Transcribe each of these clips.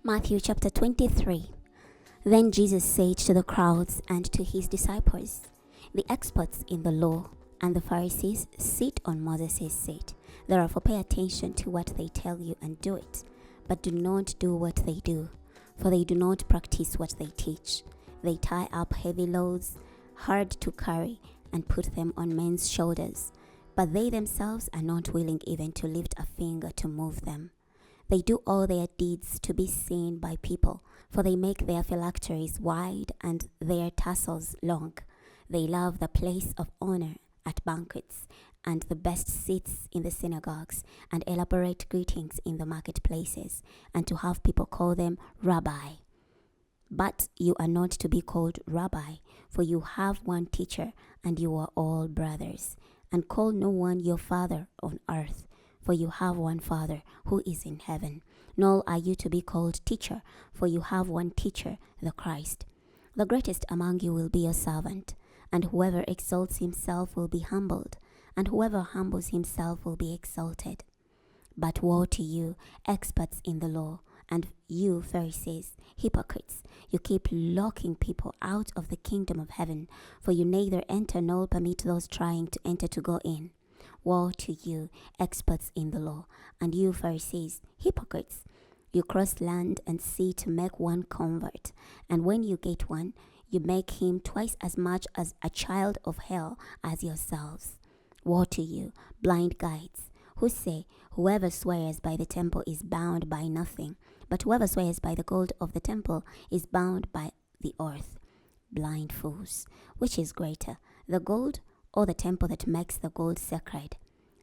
Matthew chapter 23. Then Jesus said to the crowds and to his disciples, "The experts in the law and the Pharisees sit on Moses' seat. Therefore pay attention to what they tell you and do it, but do not do what they do, for they do not practice what they teach. They tie up heavy loads, hard to carry, and put them on men's shoulders, but they themselves are not willing even to lift a finger to move them. They do all their deeds to be seen by people, for they make their phylacteries wide and their tassels long. They love the place of honor at banquets and the best seats in the synagogues and elaborate greetings in the marketplaces, and to have people call them Rabbi. But you are not to be called Rabbi, for you have one teacher, and you are all brothers. And call no one your father on earth, for you have one Father who is in heaven. Nor are you to be called teacher, for you have one teacher, the Christ. The greatest among you will be your servant, and whoever exalts himself will be humbled, and whoever humbles himself will be exalted. But woe to you, experts in the law, and you, Pharisees, hypocrites! You keep locking people out of the kingdom of heaven, for you neither enter nor permit those trying to enter to go in. Woe to you, experts in the law, and you, Pharisees, hypocrites! You cross land and sea to make one convert, and when you get one, you make him twice as much as a child of hell as yourselves. Woe to you, blind guides, who say, whoever swears by the temple is bound by nothing, but whoever swears by the gold of the temple is bound by the oath. Blind fools, which is greater, the gold or the temple that makes the gold sacred?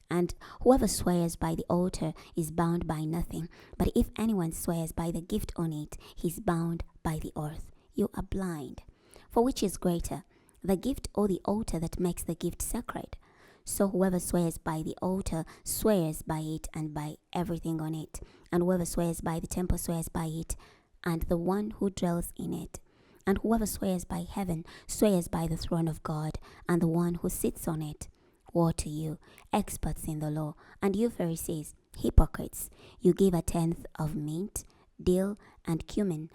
And whoever swears by the altar is bound by nothing, but if anyone swears by the gift on it, he is bound by the oath. You are blind. For which is greater, the gift or the altar that makes the gift sacred? So whoever swears by the altar swears by it and by everything on it, and whoever swears by the temple swears by it and the one who dwells in it. And whoever swears by heaven swears by the throne of God and the one who sits on it. Woe to you, experts in the law, and you Pharisees, hypocrites! You give a tenth of mint, dill, and cumin,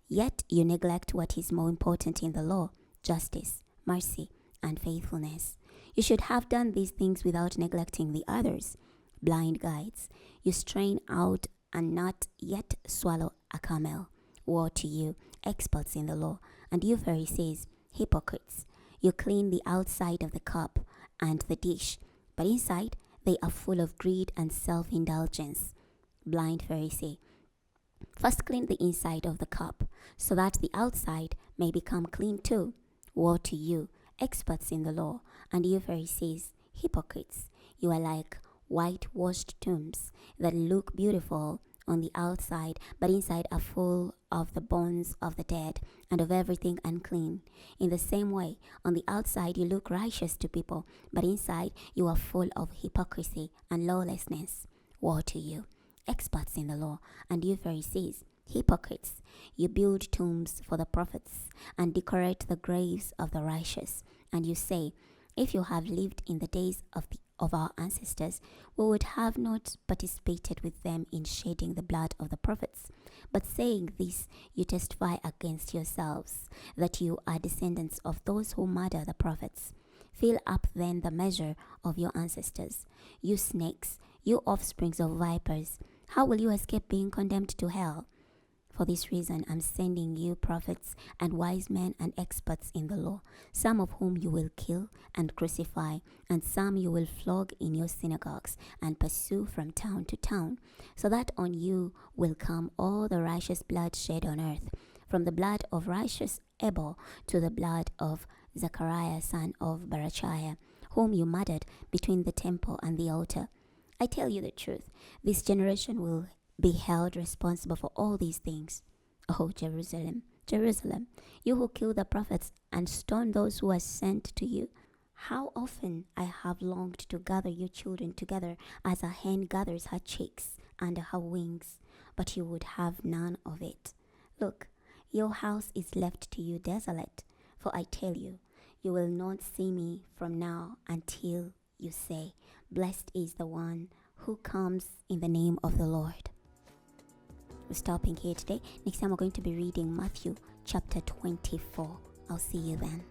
yet you neglect what is more important in the law: justice, mercy, and faithfulness. You should have done these things without neglecting the others. Blind guides, you strain out and not yet swallow a camel. Woe to you, experts in the law, and you Pharisees, hypocrites! You clean the outside of the cup and the dish, but inside they are full of greed and self-indulgence. Blind Pharisee, first clean the inside of the cup, so that the outside may become clean too. Woe to you, experts in the law, and you Pharisees, hypocrites! You are like whitewashed tombs that look beautiful on the outside, but inside are full of the bones of the dead and of everything unclean. In the same way, on the outside you look righteous to people, but inside you are full of hypocrisy and lawlessness. Woe to you, experts in the law, and you Pharisees, hypocrites! You build tombs for the prophets and decorate the graves of the righteous, and you say, if you have lived in the days of our ancestors, we would have not participated with them in shedding the blood of the prophets. But saying this, you testify against yourselves that you are descendants of those who murder the prophets. Fill up then the measure of your ancestors. You snakes, you offsprings of vipers, how will you escape being condemned to hell? For this reason I'm sending you prophets and wise men and experts in the law, some of whom you will kill and crucify, and some you will flog in your synagogues and pursue from town to town, so that on you will come all the righteous blood shed on earth, from the blood of righteous Abel to the blood of Zechariah son of Berechiah, whom you murdered between the temple and the altar. I tell you the truth, this generation will be held responsible for all these things. Oh, Jerusalem, Jerusalem, you who kill the prophets and stone those who are sent to you. How often I have longed to gather your children together as a hen gathers her chicks under her wings, but you would have none of it. Look, your house is left to you desolate, for I tell you, you will not see me from now until you say, blessed is the one who comes in the name of the Lord. We're stopping here today. Next time we're going to be reading Matthew chapter 24. I'll see you then.